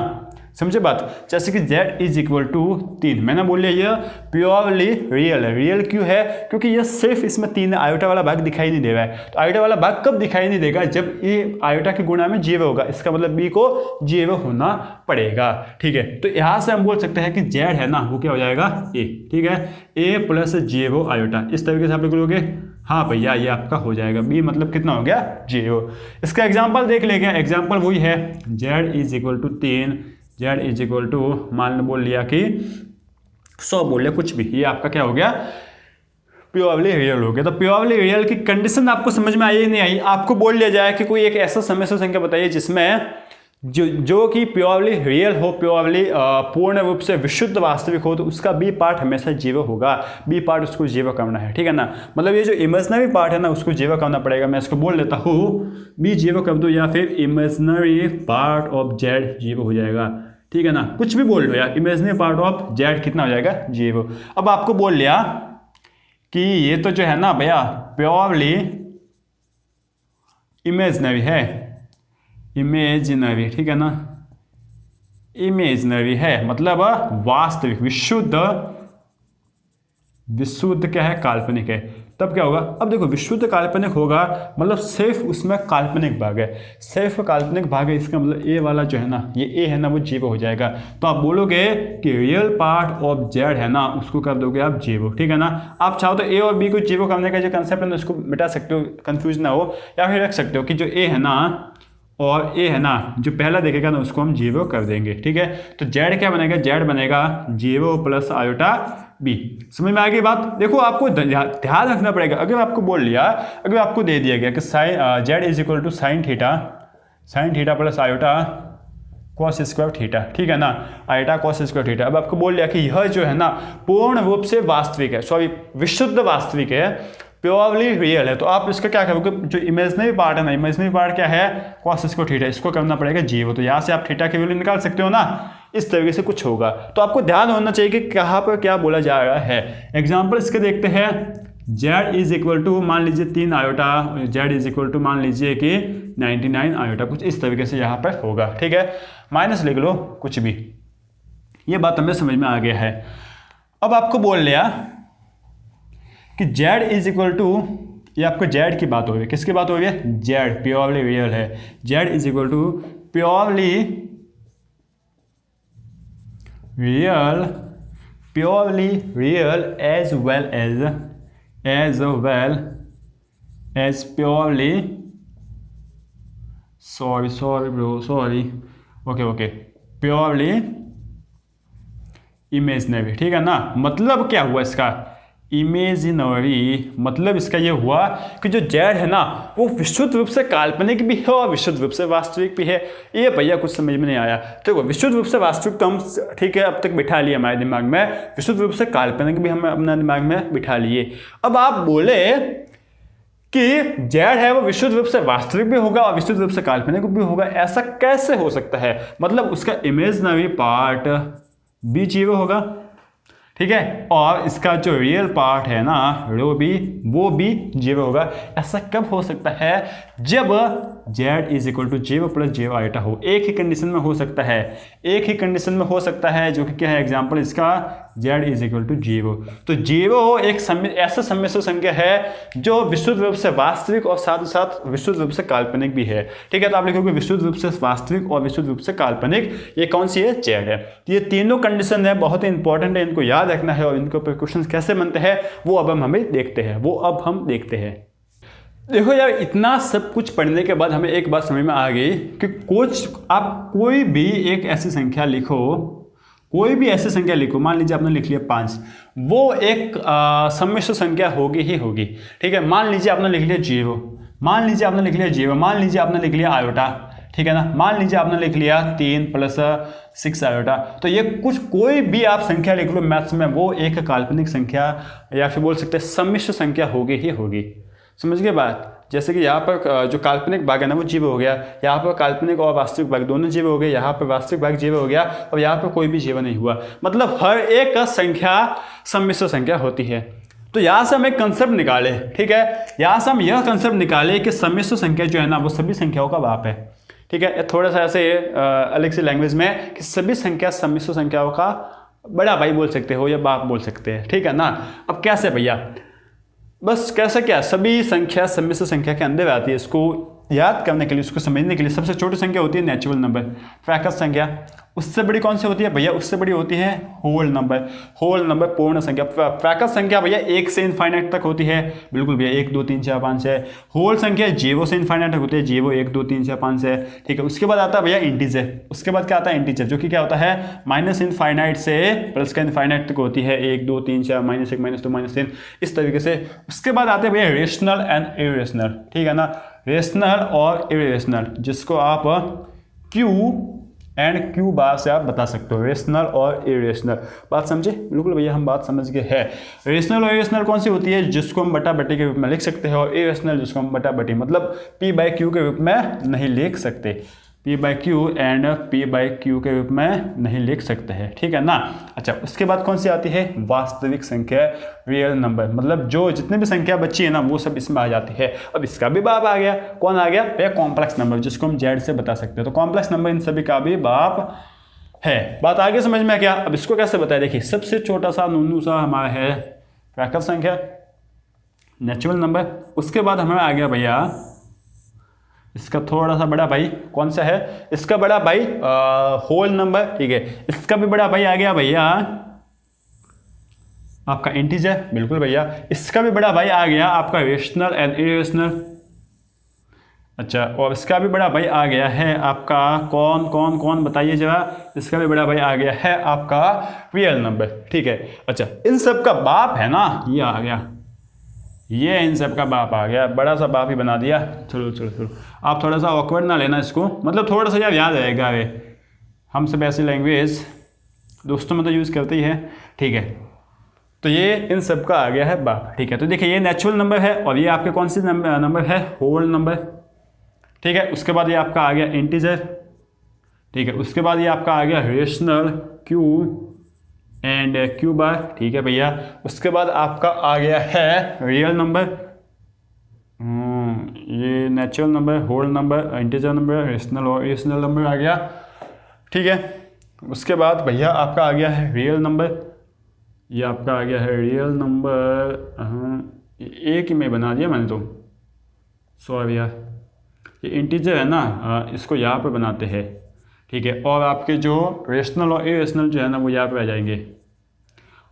समझे बात। जैसे कि z इज इक्वल टू 3, मैंने बोल लिया ये प्योरली रियल है। रियल क्यों है? क्योंकि ये सिर्फ इसमें 3 आयोटा वाला भाग दिखाई नहीं दे रहा है। तो आयोटा वाला भाग कब दिखाई नहीं देगा? जब ये आयोटा के गुणा में 0 होगा, इसका मतलब b को 0 होना पड़ेगा। ठीक है, तो यहाँ से हम बोल सकते हैं कि z है ना वो क्या हो जाएगा a। ठीक है, a प्लस 0 आयोटा, इस तरीके से आप लिख लोगे। हाँ भैया ये आपका हो जाएगा, b मतलब कितना हो गया 0। इसका एग्जाम्पल देख लेंगे। एग्जाम्पल वही है z is equal to 3, z is equal to मान बोल लिया कि 100 बोल लिया, कुछ भी, ये आपका क्या हो गया प्योरली रियल हो गया। तो प्योरली रियल की कंडीशन आपको समझ में आई नहीं आई? आपको बोल लिया जाए कि कोई एक ऐसा सम्मिश्र संख्या बताइए जिसमें जो कि प्योरली रियल हो, प्योरली पूर्ण रूप से विशुद्ध वास्तविक हो, तो उसका बी पार्ट हमेशा 0 होगा। बी पार्ट उसको 0 करना है, ठीक है ना। मतलब ये जो इमेजिनरी पार्ट है ना उसको 0 करना पड़ेगा। मैं इसको बोल देता हूँ बी 0 कर दो, या फिर इमेजिनरी पार्ट ऑफ जेड 0 हो जाएगा। ठीक है ना, कुछ भी बोल लो यार, इमेजिनरी पार्ट ऑफ जेड कितना हो जाएगा 0। अब आपको बोल लिया कि ये तो जो है ना भैया प्योरली इमेजिनरी है, इमेजिनरी, ठीक है ना, इमेजिनरी है मतलब वास्तविक, विशुद्ध क्या है काल्पनिक है। तब क्या होगा? अब देखो विशुद्ध काल्पनिक होगा मतलब सिर्फ उसमें काल्पनिक भाग है, सिर्फ काल्पनिक भाग है, इसका मतलब ए वाला जो है ना, ये ए है ना वो 0 हो जाएगा। तो आप बोलोगे कि रियल पार्ट ऑफ जेड है ना उसको कर दोगे आप 0। ठीक है ना। आप चाहो तो ए और बी को 0 करने का जो कंसेप्ट है ना उसको मिटा सकते हो, कंफ्यूज ना हो, या फिर रख सकते हो कि जो ए है ना और ए है ना जो पहला देखेगा ना उसको हम 0 कर देंगे। ठीक है, तो जेड क्या बनेगा? जेड बनेगा 0 प्लस आयोटा बी। समझ में आ गई बात? देखो आपको ध्यान रखना पड़ेगा। अगर आपको बोल लिया, अगर आपको दे दिया गया कि sine z is equal to sine theta plus iota cos square theta, ठीक है ना, आयोटा कॉस स्क्वायर थीटा। अब आपको बोल लिया कि यह जो है ना पूर्ण रूप से वास्तविक है, सॉरी विशुद्ध वास्तविक है, प्योरली रियल है। तो आप इसका क्या करोगे? जो इमेजिनरी पार्ट है ना, इमेजिनरी पार्ट क्या है कॉस स्क्वायर थीटा, इसको करना पड़ेगा 0। तो यहाँ से आप थीटा की वैल्यू निकाल सकते हो ना, इस तरीके से कुछ होगा। तो आपको ध्यान होना चाहिए कि कहाँ पर क्या बोला जा रहा है। एग्जाम्पल इसके देखते हैं। z इज इक्वल टू मान लीजिए 3 iota, z is equal to मान लीजिए कि 99 आयोटा, कुछ इस तरीके से यहाँ पर होगा। ठीक है, माइनस लिख लो कुछ भी, ये बात हमें समझ में आ गया है। अब आपको बोल लिया कि z इज इक्वल टू, ये आपको z की बात हो रही है, किसकी बात हो रही है? z प्योरली रियल है। z is equal to purely real as well as purely purely imaginary. ठीक है ना। मतलब क्या हुआ इसका? इमेजिनरी मतलब इसका ये हुआ कि जो जेड है ना वो विशुद्ध रूप से काल्पनिक भी है और विशुद्ध रूप से वास्तविक भी है। ये भैया कुछ समझ में नहीं आया। देखो विशुद्ध रूप से वास्तविक तो हम ठीक है अब तक बिठा लिए हमारे दिमाग में, विशुद्ध रूप से काल्पनिक भी हम अपने दिमाग में बिठा लिए। अब आप बोले कि जेड है वो विशुद्ध रूप से वास्तविक भी होगा और विशुद्ध रूप से काल्पनिक भी होगा, ऐसा कैसे हो सकता है? मतलब उसका इमेजिनरी पार्ट भी 0 होगा, ठीक है, और इसका जो रियल पार्ट है ना वो भी 0 होगा। ऐसा कब हो सकता है? जब z is equal to 0 plus 0 iota हो। एक ही कंडीशन में हो सकता है, एक ही कंडीशन में हो सकता है, जो कि क्या है? एग्जांपल इसका z इज इक्वल टू 0। तो 0 एक ऐसा सम्मिश्र संख्या है जो विशुद्ध रूप से वास्तविक और साथ ही साथ विशुद्ध रूप से काल्पनिक भी है। ठीक है, तो आप लिखोगे विशुद्ध रूप से वास्तविक और विशुद्ध रूप से काल्पनिक, ये कौन सी है? z है। तो ये तीनों कंडीशन है, बहुत ही इंपॉर्टेंट है, इनको याद रखना है। और इनके ऊपर क्वेश्चन कैसे बनते हैं वो अब हम देखते हैं। देखो यार, इतना सब कुछ पढ़ने के बाद हमें एक बात समझ में आ गई कि आप कोई भी एक ऐसी संख्या लिखो, कोई भी ऐसी संख्या लिखो, मान लीजिए आपने लिख लिया 5, वो एक सम्मिश्र संख्या होगी ही होगी। ठीक है, मान लीजिए आपने लिख लिया 0, मान लीजिए आपने लिख लिया 0, मान लीजिए आपने लिख लिया आयोटा, ठीक है ना, मान लीजिए आपने लिख लिया 3 प्लस 6 आयोटा। तो ये कोई भी आप संख्या लिख लो मैथ्स में, वो एक काल्पनिक संख्या या फिर बोल सकते हैं सम्मिश्र संख्या होगी ही होगी। समझ गए बात? जैसे कि यहाँ पर जो काल्पनिक भाग है ना वो 0 हो गया, यहाँ पर काल्पनिक और वास्तविक भाग दोनों 0 हो गए, यहाँ पर वास्तविक भाग 0 हो गया और यहाँ पर कोई भी 0 नहीं हुआ। मतलब हर एक का संख्या सम्मिश्र संख्या होती है। तो यहाँ से हम एक कंसेप्ट निकाले, ठीक है, यहाँ से हम यह कंसेप्ट निकाले कि सम्मिश्र संख्या जो है ना वो सभी संख्याओं का बाप है। ठीक है, थोड़ा सा ऐसे अलग सी लैंग्वेज में कि सभी संख्या सम्मिश्र संख्याओं का बड़ा भाई बोल सकते हो या बाप बोल सकते हैं, ठीक है ना। अब कैसे भैया, बस कैसे क्या, सभी संख्या सम्मिश्र संख्या के अंदर आती है। इसको याद करने के लिए, उसको समझने के लिए सबसे छोटी संख्या होती है नेचुरल नंबर, फ्रैक्शन संख्या। उससे बड़ी कौन सी होती है भैया, उससे बड़ी होती है होल नंबर। होल नंबर पूर्ण संख्या। फ्रैक्शन संख्या भैया 1 से इनफाइनाइट तक होती है, बिल्कुल भैया 1 2 3 4 5 6। होल संख्या 0 से इनफाइनाइट तक होती है, 0 1 2 3 4 5 6, ठीक है। उसके बाद आता है भैया इंटीजर। उसके बाद क्या आता है इंटीजर, जो कि क्या होता है माइनस इनफाइनाइट से प्लस का इनफाइनाइट तक होती है, 1 2 3 4 -1 -2 -3 इस तरीके से। उसके बाद आते हैं भैया रेशनल एंड इरेशनल, ठीक है ना। रेशनल और इरेशनल, जिसको आप क्यू एंड क्यू बार से आप बता सकते हो, रेशनल और इरेशनल। बात समझे, बिल्कुल भैया हम बात समझ गए हैं। रेशनल और इरेशनल कौन सी होती है, जिसको हम बटा बटी के रूप में लिख सकते हैं, और इरेशनल जिसको हम बटा बटी मतलब p/q के रूप में नहीं लिख सकते, p/q एंड p/q के रूप में नहीं लिख सकते हैं, ठीक है ना। अच्छा, उसके बाद कौन सी आती है वास्तविक संख्या, रियल नंबर, मतलब जो जितने भी संख्या बची है ना वो सब इसमें आ जाती है। अब इसका भी बाप आ गया, कौन आ गया भैया कॉम्प्लेक्स नंबर, जिसको हम जेड से बता सकते हैं। तो कॉम्प्लेक्स नंबर इन सभी का भी बाप है। बात आगे समझ में क्या, अब इसको कैसे बताया, देखिए सबसे छोटा सा नूनू सा हमारा है फ्रैक्शन संख्या, नेचुरल नंबर। उसके बाद हमारा आ गया भैया इसका थोड़ा सा बड़ा भाई, कौन सा है इसका बड़ा भाई होल नंबर, ठीक है। इसका भी बड़ा भाई आ गया भैया आपका इंटीजर, बिल्कुल भैया। इसका भी बड़ा भाई आ गया आपका रेशनल एंड इरेशनल। अच्छा, और इसका भी बड़ा भाई आ गया है आपका कौन कौन कौन बताइए जरा, इसका भी बड़ा भाई आ गया है आपका रियल नंबर, ठीक है। अच्छा, इन सब का बाप है ना ये आ गया, ये इन सब का बाप आ गया, बड़ा सा बाप ही बना दिया। चलो चलो चलो, आप थोड़ा सा ऑकवर्ड ना लेना इसको, मतलब थोड़ा सा यार याद रहेगा वे, हम सब ऐसी लैंग्वेज दोस्तों में तो यूज़ करते ही हैं, ठीक है। तो ये इन सब का आ गया है बाप, ठीक है। तो देखिए ये नेचुरल नंबर है और ये आपके कौन सी नंबर है, होल नंबर, ठीक है। उसके बाद ये आपका आ गया इंटीजर, ठीक है। उसके बाद ये आपका आ गया rational Q and Q bar, ठीक है भैया। उसके बाद आपका आ गया है रियल नंबर, ये natural number, whole number, integer number, rational और इरेशनल नंबर आ गया, ठीक है। उसके बाद भैया आपका आ गया है रियल नंबर, ये आपका आ गया है रियल नंबर, एक ही में बना दिया मैंने तो, सॉरी यार। ये इंटीजर है ना, इसको यहाँ पर बनाते हैं, ठीक है। और आपके जो रेशनल और इरेशनल जो है ना वो यहाँ पर आ जाएंगे,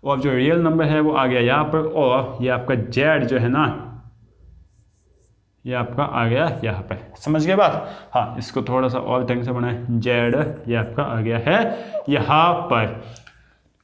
और जो रियल नंबर है वो आ गया यहाँ पर, और ये आपका जेड जो है ना ये आपका आ गया यहाँ पर, समझ गए बात। हाँ, इसको थोड़ा सा और ढंग से बनाए, जेड ये आपका आ गया है यहाँ पर।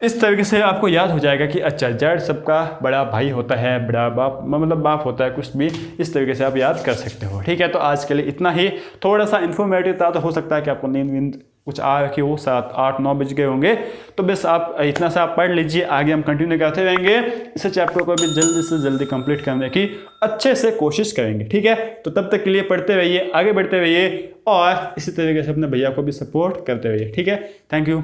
इस तरीके से आपको याद हो जाएगा कि अच्छा जेड सबका बड़ा भाई होता है, बड़ा बाप मतलब बाप होता है, कुछ भी इस तरीके से आप याद कर सकते हो, ठीक है। तो आज के लिए इतना ही, थोड़ा सा इन्फॉर्मेटिव था, तो हो सकता है कि आपको नींद कुछ आ रखी हो, 7 8 9 बज गए होंगे, तो बस आप इतना सा आप पढ़ लीजिए, आगे हम कंटिन्यू करते रहेंगे। इस चैप्टर को भी जल्दी से जल्दी कंप्लीट करने की अच्छे से कोशिश करेंगे, ठीक है। तो तब तक के लिए पढ़ते रहिए, आगे बढ़ते रहिए, और इसी तरीके से अपने भैया को भी सपोर्ट करते रहिए, ठीक है। Thank you.